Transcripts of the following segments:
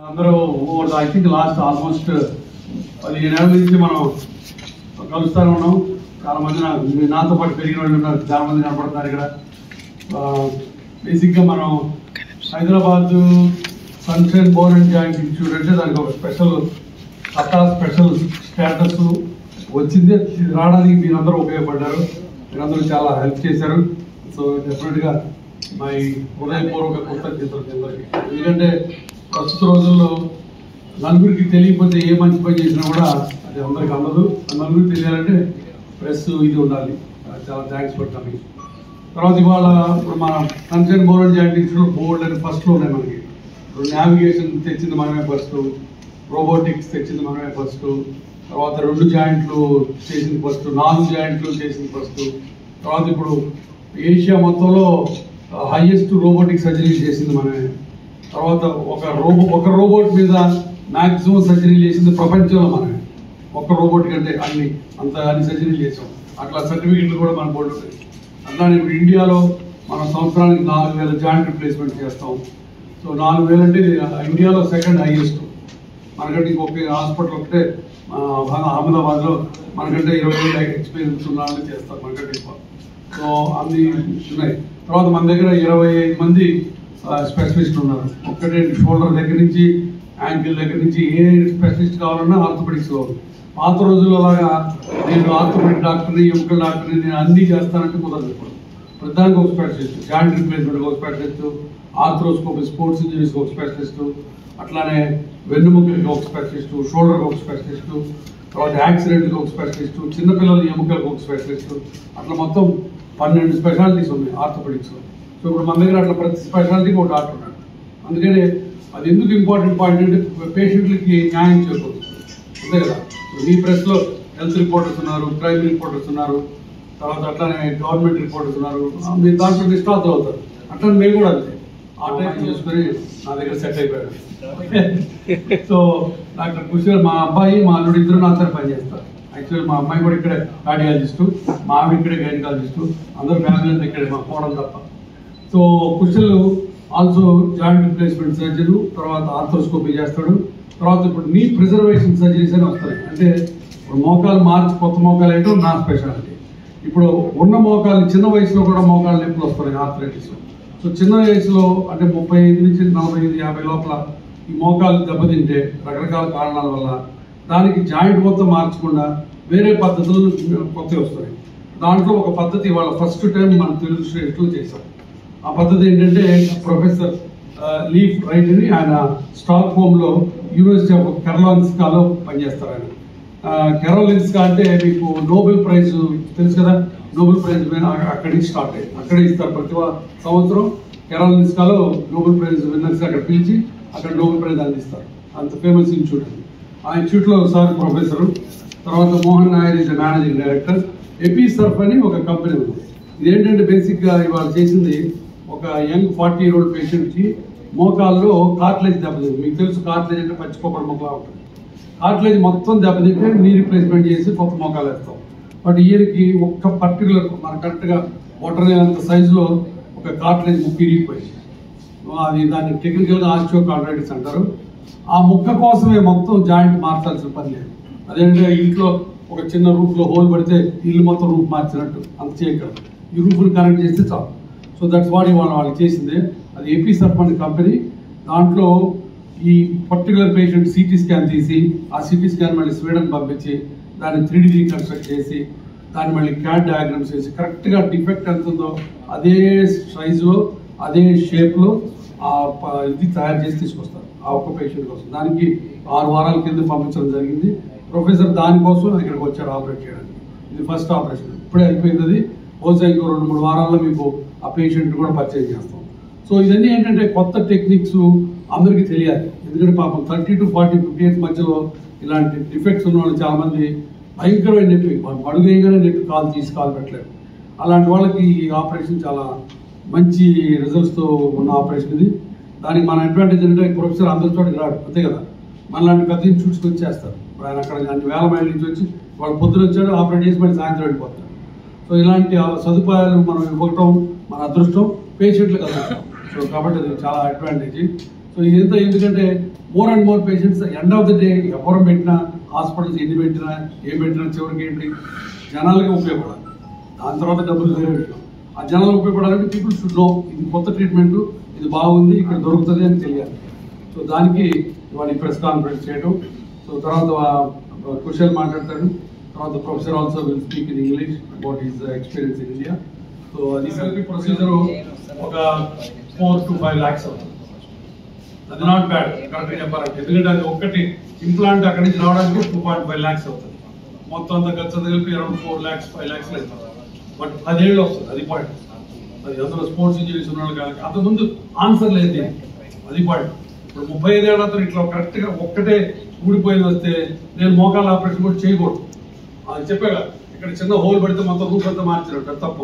అందరూ I think last almost 15 ఏళ్ళ నుంచి మనం కలుస్తూనే ఉన్నాం. చాలా మంది నాతో పాటు పెరిగిన వాళ్ళు ఉన్నారు, చాలా మంది కనపడుతున్నారు ఇక్కడ. బేసిక్గా మనం Hyderabad sunshine bore and joint institute అంటే దానికి ఒక స్పెషల్ స్టేటస్ వచ్చింది. రావడానికి మీరందరూ ఉపయోగపడ్డారు, మీరందరూ చాలా హెల్ప్ చేశారు. సో డెఫినెట్గా మా హృదయపూర్వక కృతజ్ఞతలు. ఎందుకంటే ప్రస్తుత రోజుల్లో నలుగురికి తెలియకపోతే ఏ మంచి పని చేసినా కూడా అది అందరికి అందదు. నలుగురికి తెలియాలంటే ప్రెస్ ఇది ఉండాలి. చాలా థ్యాంక్స్ ఫర్ కమింగ్. తర్వాత ఇవాళ మన sunshine bore and joint institute board అని ఫస్ట్లో ఉన్నాయి మనకి. నావిగేషన్ తెచ్చింది మనమే ఫస్ట్, రోబోటిక్స్ తెచ్చింది మనమే ఫస్ట్, తర్వాత 2 జాయింట్లు చేసింది ఫస్ట్, 4 జాయింట్లు చేసింది ఫస్ట్. తర్వాత ఇప్పుడు ఏషియా మొత్తంలో హైయెస్ట్ రోబోటిక్ సర్జరీ చేసింది మనమే. తర్వాత ఒక రోబోట్ మీద మ్యాక్సిమం సర్జరీ చేసింది ప్రపంచంలో మనమే. ఒక్క రోబోట్ కంటే అన్ని సర్జరీలు చేసాం. అట్లా సర్టిఫికెట్లు కూడా మన బోర్డు ఉంటాయి. అట్లానే ఇప్పుడు ఇండియాలో మనం సంవత్సరానికి 4000 జాయింట్ రిప్లేస్మెంట్ చేస్తాం. సో 4000 అంటే ఇండియాలో సెకండ్ హైయెస్ట్. మనకంటే ఇంకొక హాస్పిటల్ ఒకటే అహ్మదాబాద్లో మనకంటే 20 ఏళ్ళ ఎక్స్పీరియన్స్ ఉన్న వాళ్ళు చేస్తారు మనకంటే ఎక్కువ. సో అన్ని ఉన్నాయి. తర్వాత మన దగ్గర 25 మంది స్పెషలిస్టులు ఉన్నారు. ఒక్కటే షోల్డర్ దగ్గర నుంచి యాంకిల్ దగ్గర నుంచి ఏ స్పెషలిస్ట్ కావాలన్నా ఆర్థోపెడిక్స్ కావాలి. పాత రోజుల్లో లాగా నేను ఆర్థోపెడిక్ డాక్టర్ని, ఎముకల డాక్టర్ని నేను అన్నీ చేస్తానంటే కుదరదు. ప్రధానికి ఒక స్పెషలిస్ట్, జాయింట్ రిప్లేస్మెంట్కి ఒక స్పెషలిస్ట్, ఆర్థ్రోస్కోపీ స్పోర్ట్స్ ఇంజరీస్కి ఒక స్పెషలిస్ట్, అట్లానే వెన్నుముకలకి ఒక స్పెషలిస్ట్, షోల్డర్కి ఒక స్పెషలిస్ట్, తర్వాత యాక్సిడెంట్కి ఒక స్పెషలిస్ట్, చిన్నపిల్లల ఎముకలకు ఒక స్పెషలిస్ట్, అట్లా మొత్తం 12 స్పెషాలిటీస్ ఉన్నాయి ఆర్థోపెడిక్స్. సో ఇప్పుడు మన దగ్గర అట్లా ప్రతి స్పెషాలిటీకి ఒక డాక్టర్ ఉన్నాడు. అందుకని అది ఎందుకు ఇంపార్టెంట్ పాయింట్ అంటే పేషెంట్లకి న్యాయం చేయకూడదు, అంతే కదా. ఈ ప్రెస్లో హెల్త్ రిపోర్టర్స్ ఉన్నారు, క్రైమ్ రిపోర్టర్స్ ఉన్నారు, తర్వాత అట్లానే గవర్నమెంట్ రిపోర్టర్స్ ఉన్నారు. మీరు దాంట్లో నిష్ఠాతులు అవుతారు. అట్లా మేము కూడా అంతే ఆ టైం చూసుకొని నా దగ్గర సెట్ అయిపోయాడు. సో డాక్టర్ కుషల్ మా అబ్బాయి మా అల్లుడు ఇద్దరు నా దగ్గర పనిచేస్తారు. యాక్చువల్లీ మా అమ్మాయి కూడా ఇక్కడే కార్డియాలజిస్టు, మా ఆమె ఇక్కడే గైనకాలజిస్టు, అందరూ ఫ్యామిలీ అంతా ఇక్కడే, మా పోవడం తప్ప. So Kushal also joint replacement surgery, తర్వాత ఆర్థ్రోస్కోపీ చేస్తాడు. తర్వాత ఇప్పుడు నీ ప్రిజర్వేషన్ సర్జరీస్ అని వస్తాయి. అంటే ఇప్పుడు మోకాలు మార్చి కొత్త మోకాలు వేయడం నా స్పెషాలిటీ. ఇప్పుడు ఉన్న మోకాలు చిన్న వయసులో కూడా మోకాలు నొప్పులు వస్తున్నాయి ఆర్థరైటిస్. సో చిన్న వయసులో అంటే 35 నుంచి 45, 50 లోపల ఈ మోకాలు దెబ్బతింటే రకరకాల కారణాల వల్ల దానికి జాయింట్ మొత్తం మార్చకుండా వేరే పద్ధతులు కొత్తవి వస్తాయి. దాంట్లో ఒక పద్ధతి ఇవాళ ఫస్ట్ టైం మన తెలుగు స్టేట్లో చేశాం. ఆ పద్ధతి ఏంటంటే ప్రొఫెసర్ లీఫ్ రైట్ అని ఆయన స్టాక్ హోమ్లో యూనివర్సిటీ ఆఫ్ కెరోలిన్స్కాలో పనిచేస్తారు. ఆయన కెరోలిన్స్కా అంటే మీకు నోబెల్ ప్రైజ్ తెలుసు కదా, నోబెల్ ప్రైజ్ మీద అక్కడి నుంచి స్టార్ట్ అయ్యి అక్కడే ఇస్తారు ప్రతి సంవత్సరం. కెరోలిన్స్కాలో నోబెల్ ప్రైజ్ విన్నర్స్ అక్కడ పిలిచి అక్కడ నోబెల్ ప్రైజ్ అందిస్తారు. అంత ఫేమస్ ఇన్స్టిట్యూట్ అది. ఆ ఇన్స్టిట్యూట్లో సార్ ప్రొఫెసరు. తర్వాత Mohan Nair is managing director. ఎపిసర్ఫ్ అని ఒక కంపెనీ ఉంది. ఇదేంటంటే బేసిక్గా ఇవాళ చేసింది ఒక యంగ్ 40-year-old పేషెంట్కి మోకాల్లో కార్ట్లేజ్ దెబ్బతింది. మీకు తెలుసు కార్ట్లేజ్ అంటే పచ్చి కొబ్బరి మొక్కలా ఉంటుంది. కార్ట్లేజ్ మొత్తం దెబ్బతింటే నీ రీప్లేస్మెంట్ చేసి కొత్త మోకాలు వేస్తాం. బట్ ఇయర్కి ఒక్క పర్టికులర్ మన కరెక్ట్గా వాటర్ అంత సైజులో ఒక కార్ట్లేజ్ ముక్క ఇరిగిపోయింది. అది దాన్ని టెక్నికల్గా ఆస్టియోకార్డైటిస్ అంటారు. ఆ ముక్క కోసమే మొత్తం జాయింట్ మార్చాల్సిన పని లేదు. అదేంటంటే ఇంట్లో ఒక చిన్న రూఫ్లో హోల్ పడితే ఇల్లు మొత్తం రూఫ్ మార్చినట్టు అంత చేయగలరు. ఈ రూఫ్ని కనెక్ట్ చేస్తే చాలు. సో దట్స్ వాట్ వాళ్ళు చేసింది. అది ఎపిసర్ఫ్ అనే కంపెనీ. దాంట్లో ఈ పర్టికులర్ పేషెంట్ సిటీ స్కాన్ తీసి ఆ సిటీ స్కాన్ మళ్ళీ స్వీడన్ పంపించి దాన్ని 3D రీకన్స్ట్రక్ట్ చేసి దాన్ని మళ్ళీ క్యాడ్ డయాగ్రామ్స్ చేసి కరెక్ట్గా డిఫెక్ట్ ఎంత ఉందో అదే సైజులో అదే షేప్లో ఇది తయారు చేసి తీసుకొస్తారు ఆ ఒక్క పేషెంట్ కోసం. దానికి 6 వారాల కింద పంపించడం జరిగింది. ప్రొఫెసర్ దానికోసం ఇక్కడికి వచ్చారు ఆపరేట్ చేయడానికి. ఇది ఫస్ట్ ఆపరేషన్, ఇప్పుడే అయిపోయింది. అది బహుశా ఇంకో 2-3 వారాల్లో మీకు ఆ పేషెంట్ కూడా పర్చేజ్ చేస్తాం. సో ఇవన్నీ ఏంటంటే కొత్త టెక్నిక్స్ అందరికీ తెలియాలి. ఎందుకంటే పాపం 30 to 40, 50 years మధ్యలో ఇలాంటి డిఫెక్ట్స్ ఉన్న వాళ్ళు చాలామంది భయంకరమైన నొప్పి, అడుగు వేయగానే నొప్పి కాలు పెట్టలేరు. అలాంటి వాళ్ళకి ఈ ఆపరేషన్ చాలా మంచి రిజల్ట్స్తో ఉన్న ఆపరేషన్ ఇది. దానికి మన అడ్వాంటేజ్ ఏంటంటే ప్రొఫెసర్ అందరి చోటికి రాడు, అంతే కదా. మనలాంటి పెద్ద ఇన్స్టిట్యూట్స్కి వచ్చేస్తారు. ఆయన అక్కడ అన్ని వేల మైళ్ళ నుంచి వచ్చి వాళ్ళు పొద్దున వచ్చాడు ఆపరేట్ చేసి మళ్ళీ సాయంత్రం వెళ్ళిపోతారు. సో ఇలాంటి సదుపాయాలు మనం ఇవ్వటం మన అదృష్టం, పేషెంట్లకు అదృష్టం. సో కాబట్టి అది చాలా అడ్వాంటేజ్. సో ఇదంతా ఎందుకంటే more and more patients end of the day ఎవరు పెట్టినా హాస్పిటల్స్ ఎన్ని పెట్టినా ఏం పెట్టినా చివరికి ఏంటి జనాలకి ఉపయోగపడాలి. దాని తర్వాత డబ్బులు వేరే విషయం. ఆ జనాలకు ఉపయోగపడాలంటే పీపుల్ షుడ్ నో ఇది కొత్త ట్రీట్మెంట్, ఇది బాగుంది, ఇక్కడ దొరుకుతుంది అని తెలియాలి. సో దానికి ఇవాళ ప్రెస్ కాన్ఫరెన్స్ చేయడం. సో తర్వాత కుశల్ మాట్లాడతాడు. తర్వాత professor also will speak in English about his experience in India. So అది ప్రొసీజర్ ఒక 4 to 5 lakhs అవుతుంది. అది నాట్ బ్యాడ్ కరెక్ట్గా చెప్పాలంటే, ఎందుకంటే అది ఒక్కటి ఇంప్లాంట్ అక్కడి నుంచి రావడానికి 2.5 lakhs అవుతుంది. మొత్తం అంతా ఖర్చు కలిపి అరౌండ్ 4 lakhs 5 lakhs అవుతుంది. బట్ 10 ఏళ్ళు వస్తుంది. అది పాయింట్. అది అందులో స్పోర్ట్స్ ఇంజరీస్ ఉన్న వాళ్ళు కానీ అంతకుముందు ఆన్సర్ లేదు. అది పాయింట్. ఇప్పుడు 35 ఏళ్ళతో ఇట్లా కరెక్ట్గా ఒక్కటే ఊడిపోయింది వస్తే నేను మోకాళ్ళ ఆపరేషన్ కూడా చేయకూడదు. అది చెప్పాగా ఇక్కడ చిన్న హోల్ పడితే మొత్తం రూప్ అంతా మార్చినట్టు, అది తప్పు.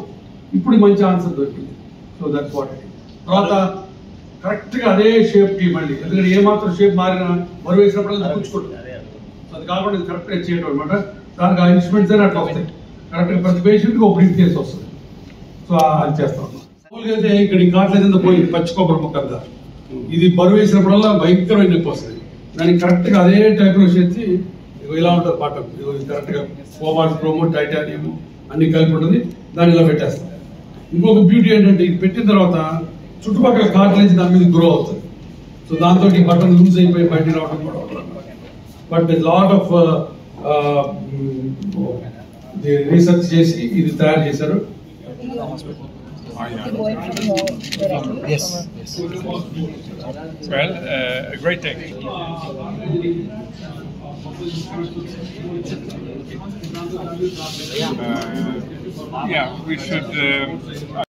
ఇప్పుడు మంచి ఆన్సర్ దొరికింది. So that's what. తర్వాత కరెక్ట్గా అదే షేప్కి మళ్ళీ, ఎందుకంటే ఏమాత్రం షేప్ మారినా బరువు వేసినప్పుడు కూర్చుకుంటుంది. సో అది కాకుండా ఇది కరెక్ట్గా చేయడం అనమాట. దానికి ఆ ఇన్స్ట్రుమెంట్స్ అని అట్లా వస్తాయి. కరెక్ట్గా ప్రతి పేషెంట్కి ఒక బ్రీఫ్ కేసు వస్తుంది. సో అది చేస్తాం. మామూలుగా అయితే ఇక్కడ ఈ కాట్లేదు పోయింది పచ్చి కొబ్బరి ముక్కగా, ఇది బరువు వేసినప్పుడల్లా భయంకరమైన నొప్పి వస్తుంది. దానికి కరెక్ట్గా అదే టైప్లో చేసి ఇలా ఉంటుంది పాఠం. ఇది కరెక్ట్గా కోబాల్ట్, క్రోమో, టైటానియం అన్ని కలిపి ఉంటుంది. దాన్ని ఇలా పెట్టేస్తాం. ఇంకొక బ్యూటీ ఏంటంటే ఇది పెట్టిన తర్వాత చుట్టుపక్కల కార్టిలేజ్ దాని మీద గ్రో అవుతుంది. సో దాంతో ఈ బటన్ లూజ్ అయిపోయి బయట రావడం కూడా. బట్ లాట్ ఆఫ్ రీసెర్చ్ చేసి ఇది తయారు చేశారు. Yes. Well, a great thing. Yeah, we should.